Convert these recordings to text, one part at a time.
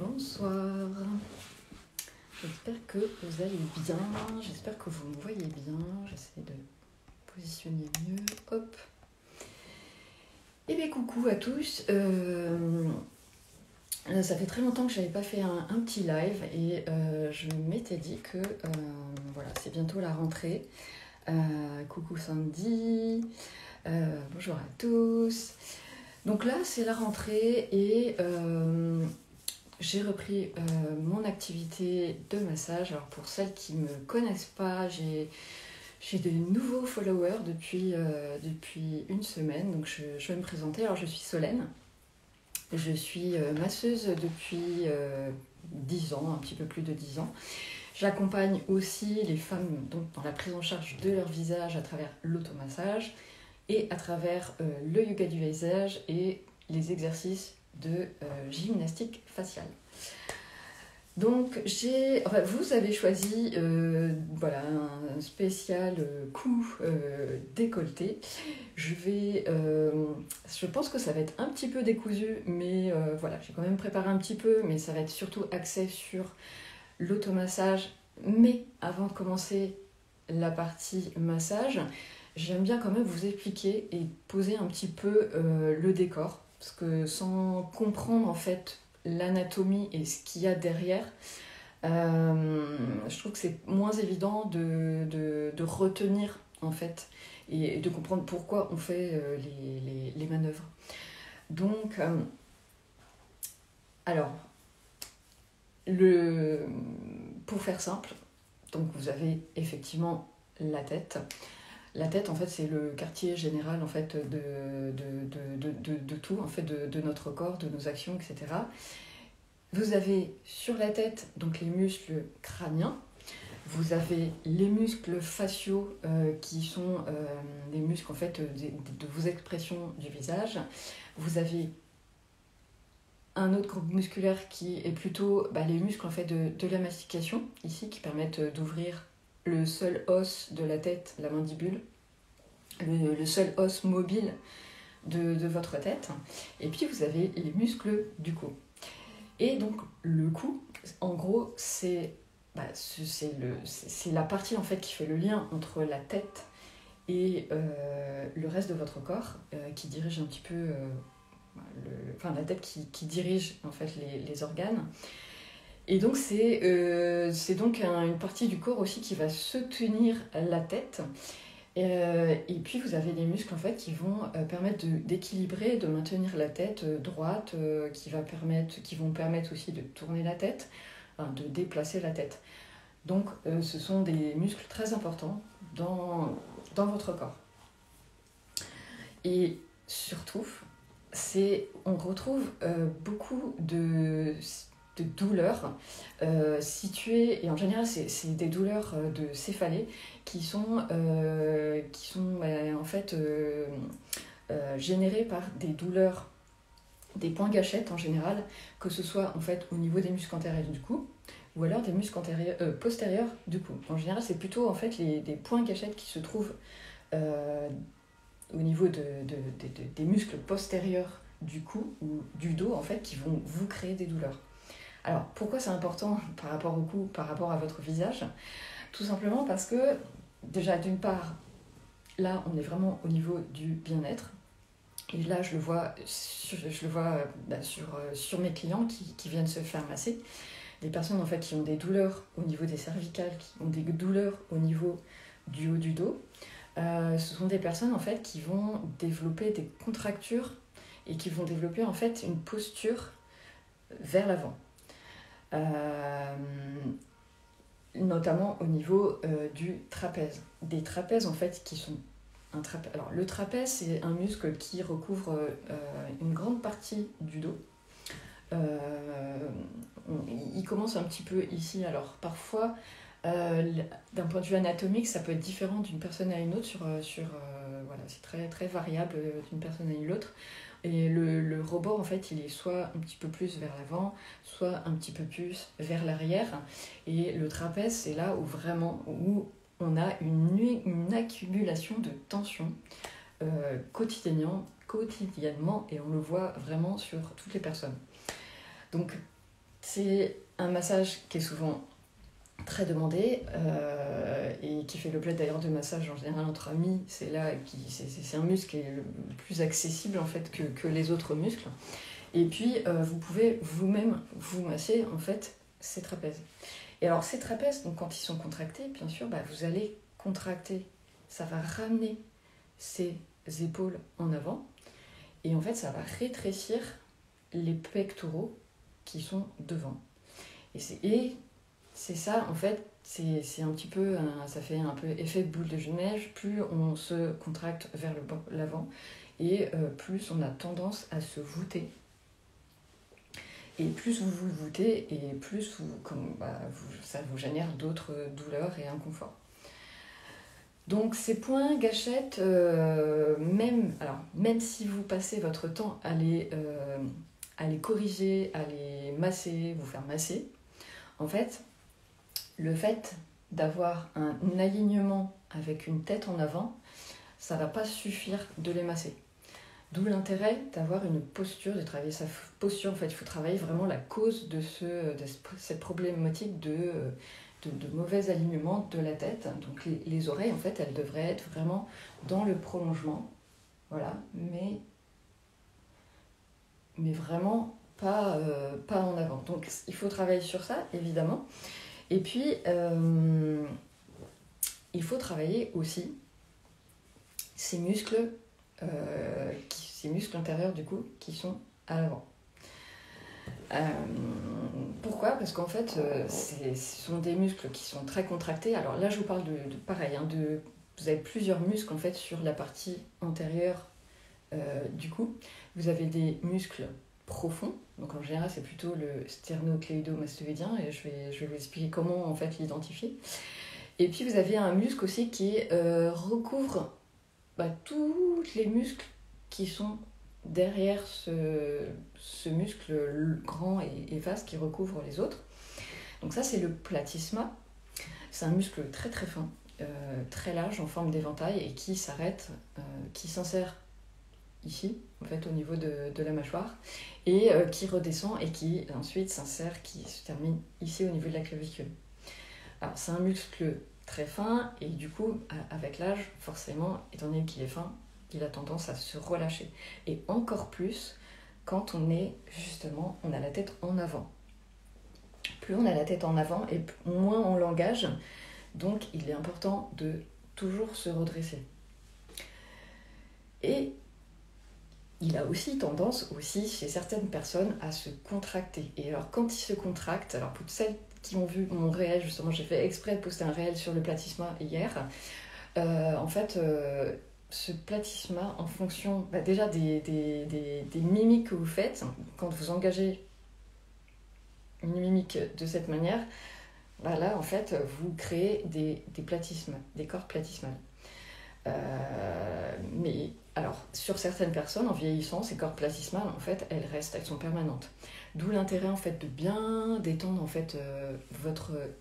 Bonsoir, j'espère que vous allez bien, j'espère que vous me voyez bien, j'essaie de positionner mieux, hop. Et bien coucou à tous, ça fait très longtemps que je n'avais pas fait un petit live et je m'étais dit que voilà, c'est bientôt la rentrée. Coucou Sandy, bonjour à tous. Donc là c'est la rentrée et j'ai repris mon activité de massage. Alors pour celles qui ne me connaissent pas, j'ai de nouveaux followers depuis une semaine. Donc je vais me présenter. Alors je suis Solène. Je suis masseuse depuis 10 ans, un petit peu plus de 10 ans. J'accompagne aussi les femmes donc, dans la prise en charge de leur visage à travers l'automassage et à travers le yoga du visage et les exercices de gymnastique faciale. Donc vous avez choisi voilà, un spécial cou décolleté. Je pense que ça va être un petit peu décousu, mais voilà, j'ai quand même préparé un petit peu, mais ça va être surtout axé sur l'automassage. Mais avant de commencer la partie massage, j'aime bien quand même vous expliquer et poser un petit peu le décor. Parce que sans comprendre en fait l'anatomie et ce qu'il y a derrière, je trouve que c'est moins évident de retenir en fait et de comprendre pourquoi on fait les manœuvres. Donc, alors, pour faire simple, donc vous avez effectivement la tête. La tête, en fait, c'est le quartier général en fait, de tout, en fait, de notre corps, de nos actions, etc. Vous avez sur la tête donc les muscles crâniens. Vous avez les muscles faciaux qui sont des muscles en fait, de vos expressions du visage. Vous avez un autre groupe musculaire qui est plutôt les muscles en fait, de la mastication, ici, qui permettent d'ouvrir le seul os de la tête, la mandibule, le seul os mobile de votre tête. Et puis vous avez les muscles du cou. Et donc le cou, en gros, c'est la partie en fait, qui fait le lien entre la tête et le reste de votre corps, qui dirige un petit peu... la tête qui dirige en fait, les organes. Et donc c'est donc une partie du corps aussi qui va soutenir la tête. Et puis vous avez des muscles en fait, qui vont permettre d'équilibrer, de maintenir la tête droite, qui vont permettre aussi de tourner la tête, de déplacer la tête. Donc ce sont des muscles très importants dans votre corps. Et surtout, on retrouve beaucoup de douleurs situées, et en général c'est des douleurs de céphalée qui sont en fait générées par des douleurs des points gâchettes en général, que ce soit en fait au niveau des muscles antérieurs du cou ou alors des muscles postérieurs du cou. En général c'est plutôt en fait des points gâchettes qui se trouvent au niveau des muscles postérieurs du cou ou du dos en fait, qui vont vous créer des douleurs. Alors pourquoi c'est important par rapport au cou, par rapport à votre visage? Tout simplement parce que déjà d'une part, là on est vraiment au niveau du bien-être. Et là je le vois sur mes clients qui viennent se faire masser. Des personnes en fait, qui ont des douleurs au niveau des cervicales, qui ont des douleurs au niveau du haut du dos. Ce sont des personnes en fait, qui vont développer des contractures et qui vont développer en fait, une posture vers l'avant. Notamment au niveau du trapèze. Des trapèzes en fait, qui sont Alors le trapèze, c'est un muscle qui recouvre une grande partie du dos. Il commence un petit peu ici. Alors parfois, d'un point de vue anatomique, ça peut être différent d'une personne à une autre. Voilà, c'est très, très variable d'une personne à une autre. Et le rebord, en fait, il est soit un petit peu plus vers l'avant, soit un petit peu plus vers l'arrière. Et le trapèze, c'est là où on a une accumulation de tension quotidiennement, et on le voit vraiment sur toutes les personnes. Donc, C'est un massage qui est souvent très demandé et qui fait l'objet d'ailleurs de massages en général entre amis. C'est un muscle qui est le plus accessible en fait que les autres muscles. Et puis vous pouvez vous-même vous masser en fait ces trapèzes. Et alors ces trapèzes, donc quand ils sont contractés, bien sûr, vous allez contracter. Ça va ramener ces épaules en avant et en fait ça va rétrécir les pectoraux qui sont devant. Et c'est ça, en fait, c'est un petit peu, ça fait un peu effet de boule de neige. Plus on se contracte vers l'avant et plus on a tendance à se voûter. Et plus vous vous voûtez et plus ça vous génère d'autres douleurs et inconfort. Donc ces points gâchettes, même si vous passez votre temps à les corriger, à les masser, vous faire masser, en fait, le fait d'avoir un alignement avec une tête en avant, ça ne va pas suffire de les masser. D'où l'intérêt d'avoir une posture, de travailler sa posture. En fait, il faut travailler vraiment la cause de cette problématique de mauvais alignement de la tête. Donc les oreilles, en fait, elles devraient être vraiment dans le prolongement, voilà, mais vraiment pas en avant. Donc il faut travailler sur ça, évidemment. Et puis, il faut travailler aussi ces muscles antérieurs, du coup, qui sont à l'avant. Pourquoi ? Parce qu'en fait, ce sont des muscles qui sont très contractés. Alors là, je vous parle de pareil, vous avez plusieurs muscles, en fait, sur la partie antérieure du cou. Vous avez des muscles profonds, donc en général c'est plutôt le sternocléido-mastoïdien et je vais vous expliquer comment en fait l'identifier. Et puis vous avez un muscle aussi qui recouvre tous les muscles qui sont derrière ce muscle grand et vaste qui recouvre les autres. Donc ça c'est le platysma, c'est un muscle très très fin, très large en forme d'éventail et qui s'arrête, qui s'insère ici, en fait, au niveau de la mâchoire, et qui redescend et qui ensuite s'insère, qui se termine ici au niveau de la clavicule. Alors, c'est un muscle très fin, et du coup, avec l'âge, forcément, étant donné qu'il est fin, il a tendance à se relâcher. Et encore plus quand on a la tête en avant. Plus on a la tête en avant, et moins on l'engage, donc il est important de toujours se redresser. Et il a aussi tendance, chez certaines personnes, à se contracter. Et alors, quand il se contracte, alors pour celles qui ont vu mon réel, justement, j'ai fait exprès de poster un réel sur le platysma hier, en fait, ce platysma, en fonction déjà des mimiques que vous faites, quand vous engagez une mimique de cette manière, là, en fait, vous créez des platysmes, des cordes platysmales. Mais alors, sur certaines personnes, en vieillissant, ces cordes platysmales, en fait, elles sont permanentes. D'où l'intérêt, en fait, de bien détendre, en fait,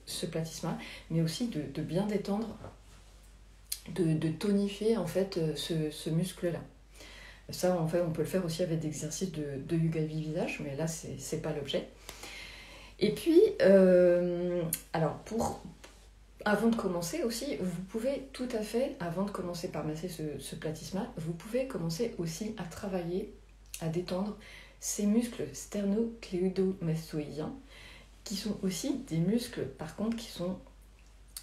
ce platysma, mais aussi de bien détendre, de tonifier, en fait, ce muscle-là. Ça, en fait, on peut le faire aussi avec des exercices de yoga visage, mais là, c'est pas l'objet. Et puis, alors, avant de commencer aussi, vous pouvez tout à fait, avant de commencer par masser ce platysma, vous pouvez commencer aussi à travailler, à détendre ces muscles sternocléido-mastoïdiens, qui sont aussi des muscles, par contre, qui sont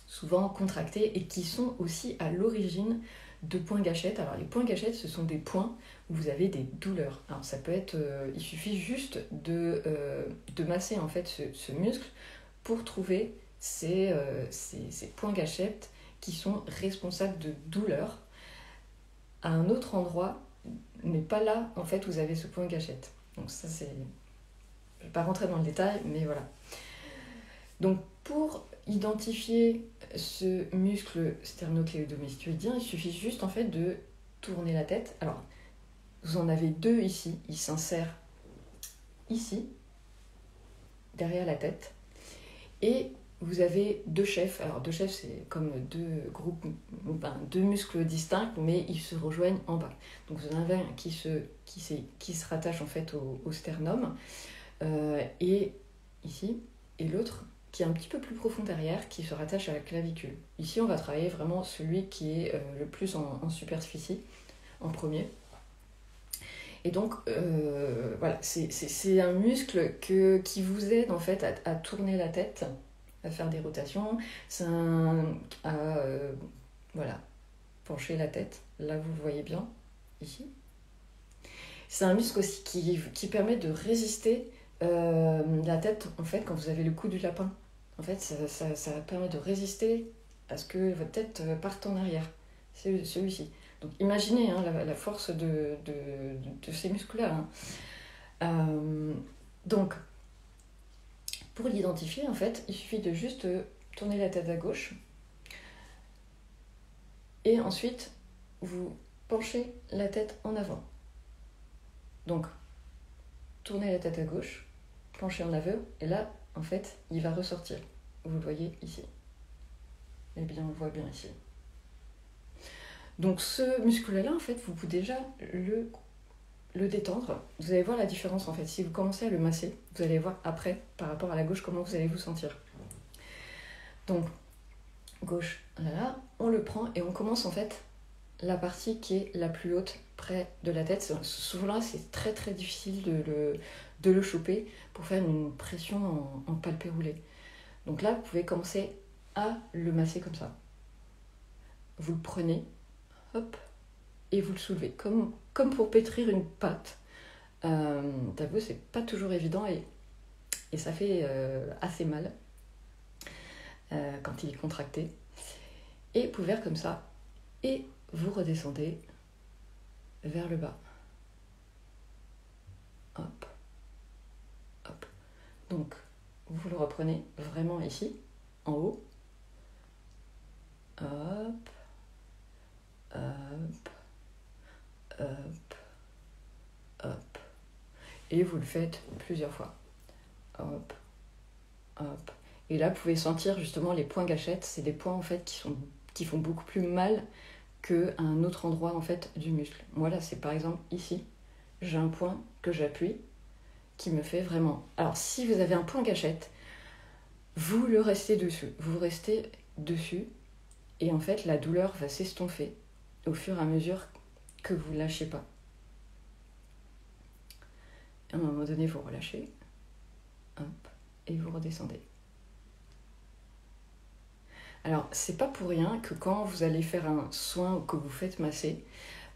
souvent contractés et qui sont aussi à l'origine de points gâchettes. Alors les points gâchettes, ce sont des points où vous avez des douleurs. Alors ça peut être, il suffit juste de masser en fait ce muscle pour trouver ces points gâchettes qui sont responsables de douleurs à un autre endroit, mais pas là en fait où vous avez ce point gâchette. Donc ça c'est, je vais pas rentrer dans le détail, mais voilà. Donc pour identifier ce muscle sternocléido-mastoïdien, il suffit juste en fait de tourner la tête. Alors vous en avez deux ici, il s'insère ici, derrière la tête, et vous avez deux chefs. Alors deux chefs, c'est comme deux muscles distincts, mais ils se rejoignent en bas. Donc vous en avez un qui se rattache en fait au sternum, et ici, et l'autre qui est un petit peu plus profond derrière, qui se rattache à la clavicule. Ici, on va travailler vraiment celui qui est le plus en superficie, en premier. Et donc, voilà, c'est un muscle qui vous aide en fait à tourner la tête, à faire des rotations, voilà, pencher la tête. Là, vous le voyez bien, ici. C'est un muscle aussi qui permet de résister la tête, en fait, quand vous avez le cou du lapin. En fait, ça permet de résister à ce que votre tête parte en arrière. C'est celui-ci. Donc imaginez hein, la force de ces muscles-là. Hein. Donc, pour l'identifier, en fait, il suffit de juste tourner la tête à gauche. Et ensuite, vous penchez la tête en avant. Donc, tournez la tête à gauche, penchez en avant, et là, en fait, il va ressortir. Vous le voyez ici. Eh bien, on le voit bien ici. Donc ce muscle-là, en fait, vous pouvez déjà le détendre. Vous allez voir la différence, en fait. Si vous commencez à le masser, vous allez voir après, par rapport à la gauche, comment vous allez vous sentir. Donc, gauche, là, on le prend et on commence, en fait, la partie qui est la plus haute, près de la tête. Souvent là, c'est très très difficile de le choper pour faire une pression en palpé roulé. Donc là, vous pouvez commencer à le masser comme ça. Vous le prenez, hop, et vous le soulevez, comme pour pétrir une pâte. T'avoue, c'est pas toujours évident et ça fait assez mal quand il est contracté. Et vous pouvez faire comme ça, et vous redescendez vers le bas. Hop, hop. Donc, vous le reprenez vraiment ici, en haut. Hop, hop, hop, hop. Et vous le faites plusieurs fois. Hop, hop. Et là, vous pouvez sentir justement les points gâchettes. C'est des points en fait qui font beaucoup plus mal qu'à un autre endroit en fait du muscle. Moi là, c'est par exemple ici. J'ai un point que j'appuie qui me fait vraiment... Alors, si vous avez un point gâchette, vous le restez dessus. Vous restez dessus et en fait, la douleur va s'estomper au fur et à mesure que vous ne lâchez pas. À un moment donné, vous relâchez, hop, et vous redescendez. Alors, c'est pas pour rien que quand vous allez faire un soin ou que vous faites masser,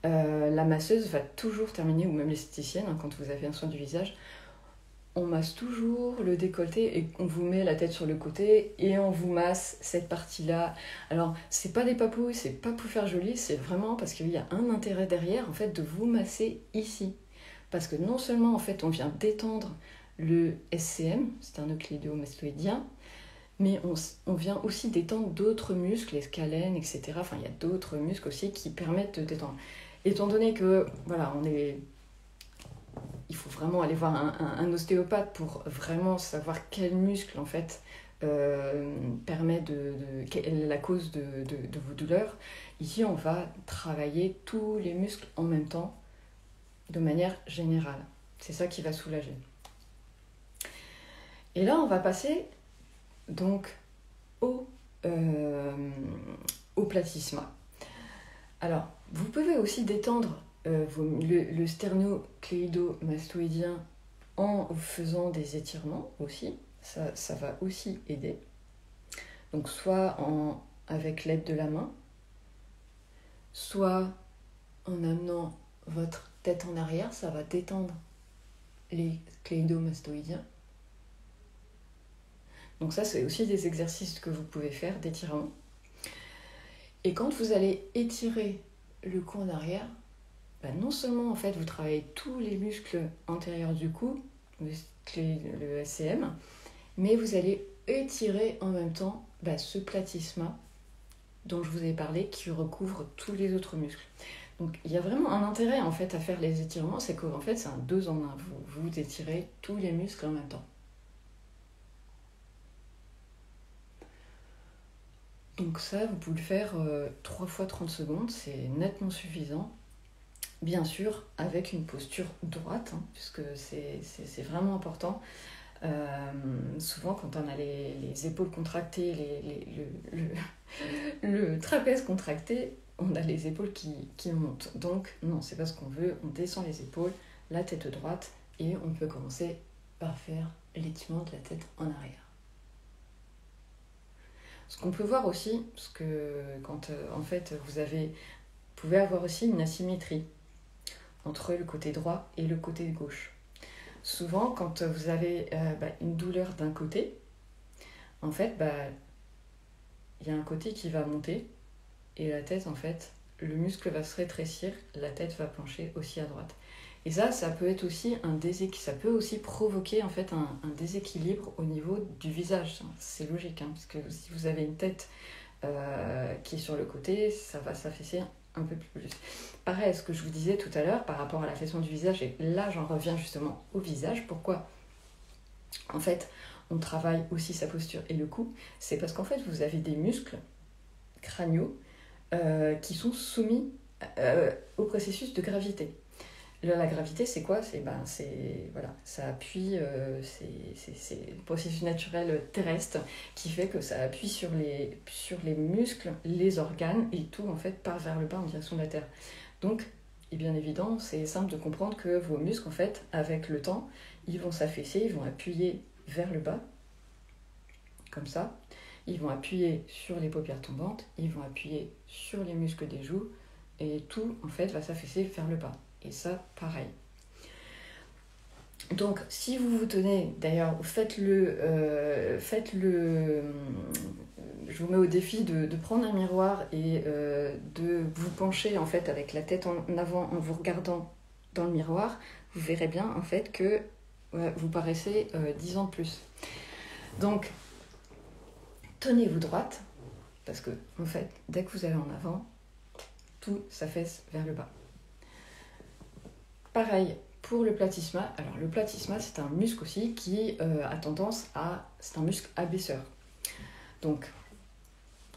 la masseuse va toujours terminer, ou même l'esthéticienne, hein, quand vous avez un soin du visage, on masse toujours le décolleté et on vous met la tête sur le côté et on vous masse cette partie-là. Alors, c'est pas des papouilles, c'est pas pour faire joli, c'est vraiment parce qu'il y a un intérêt derrière, en fait, de vous masser ici. Parce que non seulement, en fait, on vient détendre le SCM, sternocléido-mastoïdien, mais on vient aussi détendre d'autres muscles, les scalènes, etc. Enfin, il y a d'autres muscles aussi qui permettent de détendre. Étant donné que, voilà, il faut vraiment aller voir un ostéopathe pour vraiment savoir quel muscle, en fait, permet quelle est la cause de vos douleurs. Ici, on va travailler tous les muscles en même temps, de manière générale. C'est ça qui va soulager. Et là, on va passer donc au platysma. Alors, vous pouvez aussi détendre le sternocléido-mastoïdien en faisant des étirements aussi. Ça va aussi aider. Donc, soit avec l'aide de la main, soit en amenant votre tête en arrière, ça va détendre les cléido-mastoïdiens. Donc ça, c'est aussi des exercices que vous pouvez faire d'étirement. Et quand vous allez étirer le cou en arrière, non seulement en fait vous travaillez tous les muscles antérieurs du cou, le SCM, mais vous allez étirer en même temps ce platysma dont je vous ai parlé qui recouvre tous les autres muscles. Donc il y a vraiment un intérêt en fait à faire les étirements, c'est qu'en fait c'est un 2 en 1, vous étirez tous les muscles en même temps. Donc ça, vous pouvez le faire 3 fois 30 secondes, c'est nettement suffisant. Bien sûr, avec une posture droite, hein, puisque c'est vraiment important. Souvent, quand on a les épaules contractées, le trapèze contracté, on a les épaules qui montent. Donc, non, c'est pas ce qu'on veut. On descend les épaules, la tête droite, et on peut commencer par faire l'étirement de la tête en arrière. Ce qu'on peut voir aussi, parce que quand en fait vous pouvez avoir aussi une asymétrie entre le côté droit et le côté gauche. Souvent, quand vous avez une douleur d'un côté, en fait, il y a un côté qui va monter et la tête, en fait, le muscle va se rétrécir, la tête va pencher aussi à droite. Et ça peut être aussi ça peut aussi provoquer en fait un déséquilibre au niveau du visage. C'est logique, hein, parce que si vous avez une tête qui est sur le côté, ça va s'affaisser un peu plus. Pareil, ce que je vous disais tout à l'heure par rapport à l'affaissement du visage, et là j'en reviens justement au visage. Pourquoi ? En fait, on travaille aussi sa posture et le cou. C'est parce qu'en fait, vous avez des muscles crâniaux qui sont soumis au processus de gravité. La gravité, c'est quoi ? Ça appuie, c'est le processus naturel terrestre qui fait que ça appuie sur les muscles, les organes, et tout en fait part vers le bas en direction de la Terre. Donc, et bien évident, c'est simple de comprendre que vos muscles, en fait, avec le temps, ils vont s'affaisser, ils vont appuyer vers le bas, comme ça. Ils vont appuyer sur les paupières tombantes, ils vont appuyer sur les muscles des joues, et tout, en fait, va s'affaisser vers le bas. Et ça, pareil. Donc, si vous vous tenez, d'ailleurs, faites-le, je vous mets au défi de prendre un miroir et de vous pencher, en fait, avec la tête en avant en vous regardant dans le miroir. Vous verrez bien, en fait, que vous paraissez 10 ans de plus. Donc, tenez-vous droite, parce que, en fait, dès que vous allez en avant, tout s'affaisse vers le bas. Pareil pour le platysma. Alors le platysma, c'est un muscle aussi qui a tendance c'est un muscle abaisseur. Donc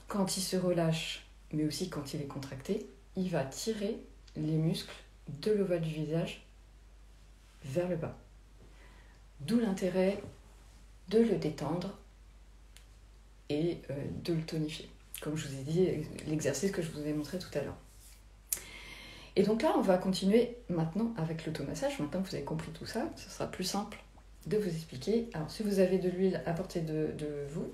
quand il se relâche, mais aussi quand il est contracté, il va tirer les muscles de l'ovale du visage vers le bas. D'où l'intérêt de le détendre et de le tonifier. Comme je vous ai dit, l'exercice que je vous ai montré tout à l'heure. Et donc là, on va continuer maintenant avec l'automassage. Maintenant que vous avez compris tout ça, ce sera plus simple de vous expliquer. Alors, si vous avez de l'huile à portée de vous,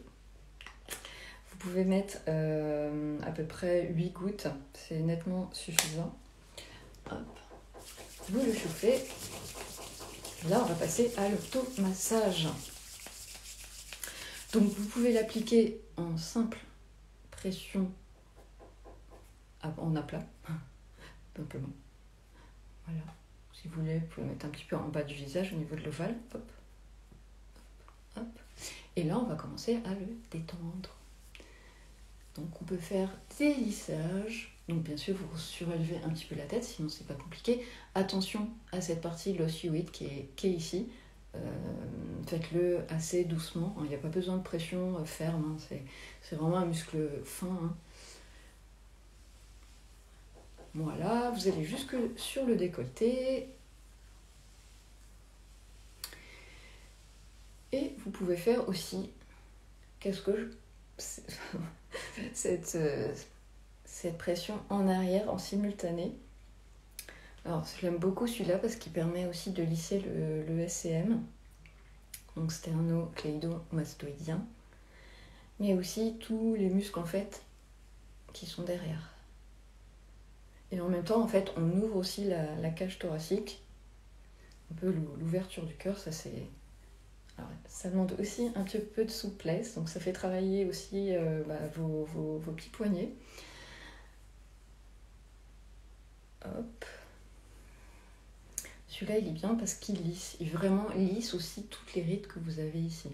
vous pouvez mettre à peu près 8 gouttes. C'est nettement suffisant. Hop. Vous le chauffez. Là, on va passer à l'automassage. Donc, vous pouvez l'appliquer en simple pression en aplat. Simplement. Voilà. Si vous voulez, vous pouvez mettre un petit peu en bas du visage, au niveau de l'ovale. Hop. Hop. Et là, on va commencer à le détendre. Donc, on peut faire des lissages. Donc, bien sûr, vous surélevez un petit peu la tête, sinon c'est pas compliqué. Attention à cette partie l'osioïde qui est ici. Faites-le assez doucement. Il n'y a pas besoin de pression ferme. Hein. C'est vraiment un muscle fin. Hein. Voilà, vous allez jusque sur le décolleté. Et vous pouvez faire aussi, cette pression en arrière en simultané. Alors, j'aime beaucoup celui-là parce qu'il permet aussi de lisser le SCM, donc sternocléido-mastoïdien, mais aussi tous les muscles en fait qui sont derrière. Et en même temps, en fait, on ouvre aussi la cage thoracique, un peu l'ouverture du cœur, Alors, ça demande aussi un petit peu de souplesse, donc ça fait travailler aussi vos petits poignets. Hop. Celui-là, il est bien parce qu'il lisse. Il vraiment lisse aussi toutes les rides que vous avez ici.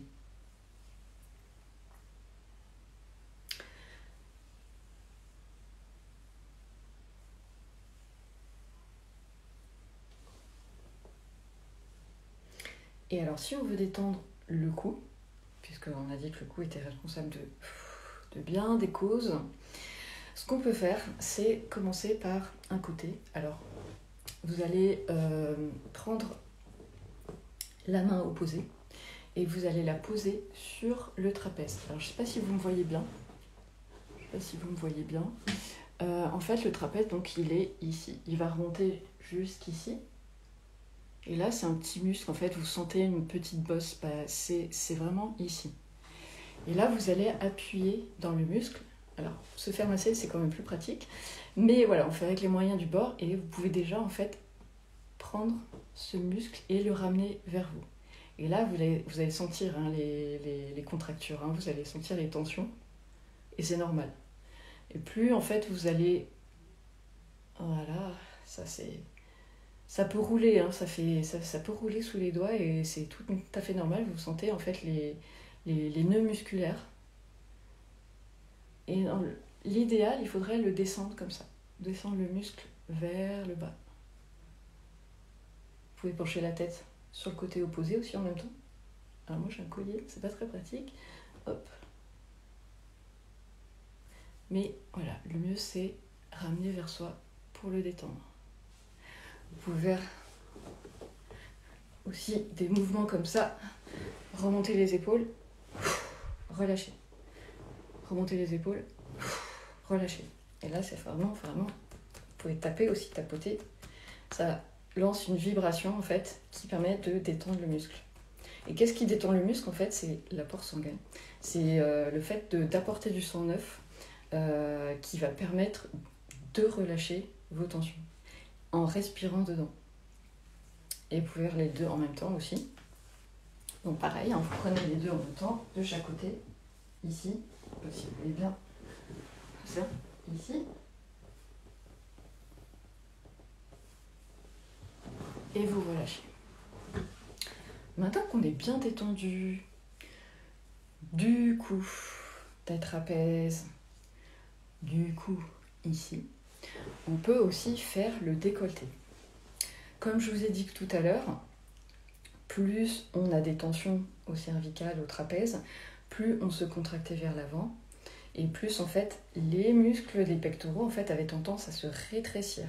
Et alors, si on veut détendre le cou, puisqu'on a dit que le cou était responsable de bien des causes, ce qu'on peut faire, c'est commencer par un côté. Alors, vous allez prendre la main opposée et vous allez la poser sur le trapèze. Alors je ne sais pas si vous me voyez bien. En fait, le trapèze, donc, il est ici. Il va remonter jusqu'ici. Et là, c'est un petit muscle. En fait, vous sentez une petite bosse. Bah, c'est vraiment ici. Et là, vous allez appuyer dans le muscle. Alors, se faire masser, c'est quand même plus pratique. Mais voilà, on fait avec les moyens du bord. Et vous pouvez déjà, en fait, prendre ce muscle et le ramener vers vous. Et là, vous allez sentir hein, les contractures. Hein, vous allez sentir les tensions. Et c'est normal. Et plus, en fait, vous allez... Voilà, ça peut rouler, hein, ça peut rouler sous les doigts et c'est tout à fait normal. Vous sentez, en fait, les nœuds musculaires. Et dans l'idéal, il faudrait le descendre comme ça. Descendre le muscle vers le bas. Vous pouvez pencher la tête sur le côté opposé aussi en même temps. Alors moi, j'ai un collier, c'est pas très pratique. Hop. Mais voilà, le mieux c'est ramener vers soi pour le détendre. Vous pouvez faire aussi des mouvements comme ça. Remonter les épaules, relâcher. Remonter les épaules, relâcher. Et là, c'est vraiment, vous pouvez taper aussi, tapoter. Ça lance une vibration en fait qui permet de détendre le muscle. Et qu'est-ce qui détend le muscle en fait? C'est l'apport sanguin. C'est le fait d'apporter du sang neuf qui va permettre de relâcher vos tensions en respirant dedans. Et vous pouvez faire les deux en même temps aussi. Donc pareil, hein, vous prenez les deux en même temps, de chaque côté, ici, si vous voulez bien, ça, ici. Et vous relâchez. Maintenant qu'on est bien détendu, du cou, tête trapèze, du cou ici, on peut aussi faire le décolleté. Comme je vous ai dit tout à l'heure, plus on a des tensions au cervical, au trapèze, plus on se contractait vers l'avant, et plus en fait les muscles des pectoraux en fait avaient tendance à se rétrécir.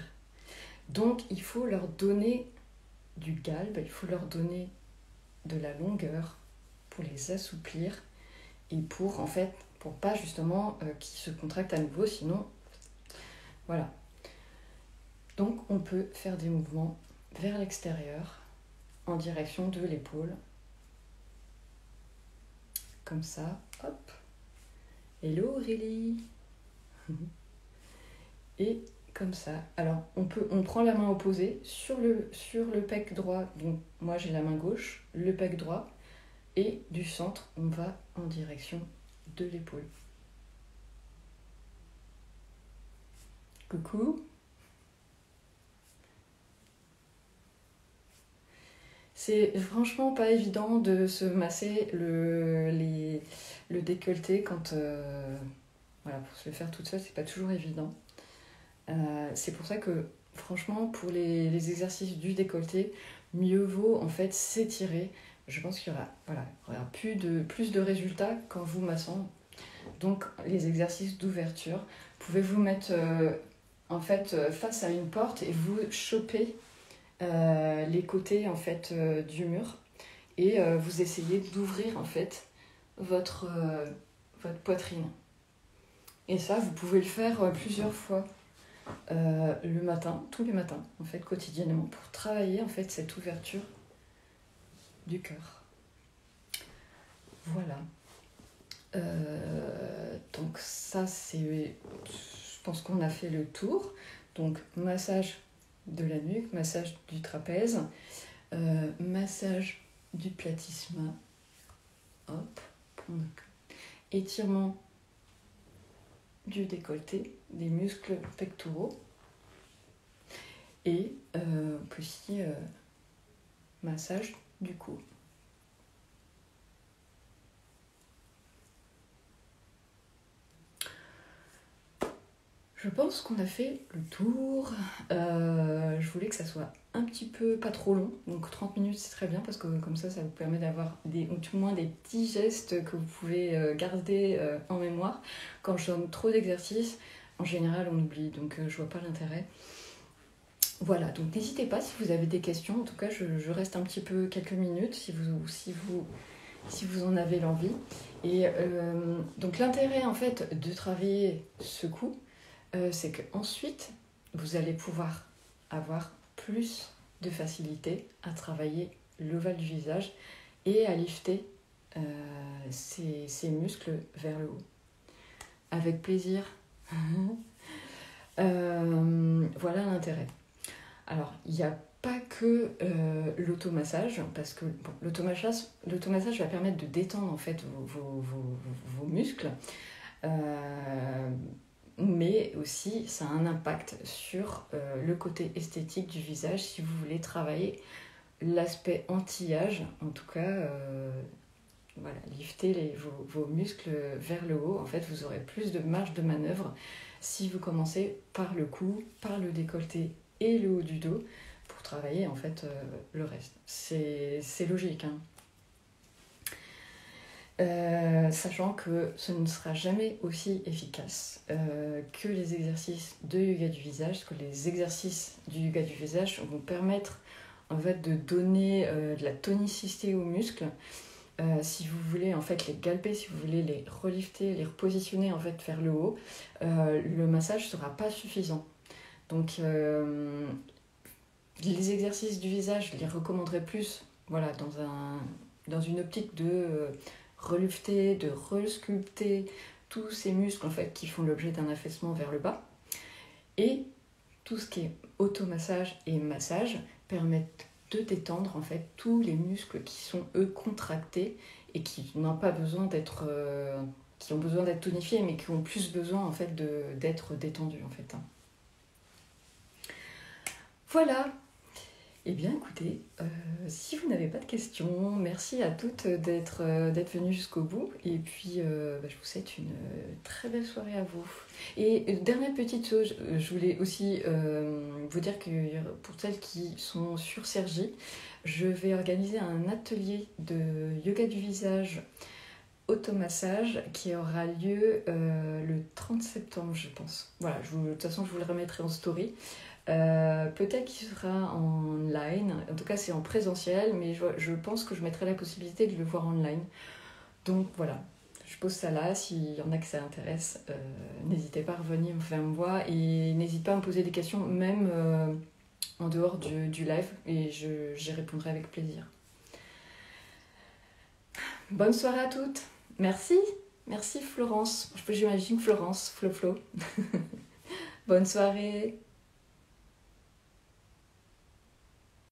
Donc il faut leur donner du galbe, il faut leur donner de la longueur pour les assouplir et pour pas justement qu'ils se contractent à nouveau, sinon voilà. Donc on peut faire des mouvements vers l'extérieur en direction de l'épaule, comme ça, hop. Hello Aurélie. Et comme ça. Alors on prend la main opposée sur le pec droit. Donc moi j'ai la main gauche, le pec droit, et du centre on va en direction de l'épaule. Coucou. C'est franchement pas évident de se masser le décolleté quand pour se le faire toute seule, c'est pas toujours évident. C'est pour ça que franchement pour les exercices du décolleté, mieux vaut en fait s'étirer. Je pense qu'il y aura plus de résultats qu'en vous massant. Donc les exercices d'ouverture, pouvez vous mettre face à une porte et vous choper les côtés en fait du mur et vous essayez d'ouvrir en fait votre poitrine. Et ça, vous pouvez le faire plusieurs fois le matin, tous les matins en fait quotidiennement pour travailler en fait cette ouverture du cœur. Voilà. Donc ça c'est, je pense qu'on a fait le tour. Donc massage de la nuque, massage du trapèze, massage du platysma, hop, étirement du décolleté, des muscles pectoraux et aussi massage du cou. Je pense qu'on a fait le tour. Je voulais que ça soit un petit peu pas trop long, donc 30 minutes c'est très bien parce que comme ça vous permet d'avoir ou tout au moins des petits gestes que vous pouvez garder en mémoire. Quand je donne trop d'exercices, en général on oublie, donc je vois pas l'intérêt. Voilà, donc n'hésitez pas si vous avez des questions. En tout cas, je reste un petit peu quelques minutes si vous si vous en avez l'envie. Et donc l'intérêt en fait de travailler ce coup, c'est qu'ensuite vous allez pouvoir avoir plus de facilité à travailler l'ovale du visage et à lifter ces muscles vers le haut. Avec plaisir. Voilà l'intérêt. Alors, il n'y a pas que l'automassage, parce que bon, l'automassage va permettre de détendre en fait vos muscles, mais aussi ça a un impact sur le côté esthétique du visage si vous voulez travailler l'aspect anti-âge, en tout cas, voilà, lifter vos muscles vers le haut. En fait, vous aurez plus de marge de manœuvre si vous commencez par le cou, par le décolleté et le haut du dos pour travailler en fait le reste. C'est logique, hein. Sachant que ce ne sera jamais aussi efficace que les exercices de yoga du visage, parce que les exercices du yoga du visage vont permettre en fait de donner de la tonicité aux muscles. Si vous voulez en fait les galper, si vous voulez les relifter, les repositionner en fait vers le haut, le massage ne sera pas suffisant. Donc les exercices du visage, je les recommanderais plus voilà, dans une optique de relifter, de resculpter tous ces muscles en fait, qui font l'objet d'un affaissement vers le bas. Et tout ce qui est automassage et massage permettent de détendre en fait tous les muscles qui sont eux contractés et qui n'ont pas besoin d'être qui ont besoin d'être tonifiés mais qui ont plus besoin en fait d'être détendus en fait. Voilà. Eh bien écoutez, si vous n'avez pas de questions, merci à toutes d'être venues jusqu'au bout et puis je vous souhaite une très belle soirée à vous. Et dernière petite chose, je voulais aussi vous dire que pour celles qui sont sur Cergy, je vais organiser un atelier de yoga du visage automassage qui aura lieu le 30 septembre je pense. Voilà, de toute façon je vous le remettrai en story. Peut-être qu'il sera en ligne, en tout cas c'est en présentiel, mais je pense que je mettrai la possibilité de le voir en ligne. Donc voilà, je pose ça là, s'il y en a que ça intéresse, n'hésitez pas à revenir me faire me voir et n'hésitez pas à me poser des questions même en dehors du live et j'y répondrai avec plaisir. Bonne soirée à toutes, merci Florence, j'imagine Florence, Flo. Bonne soirée.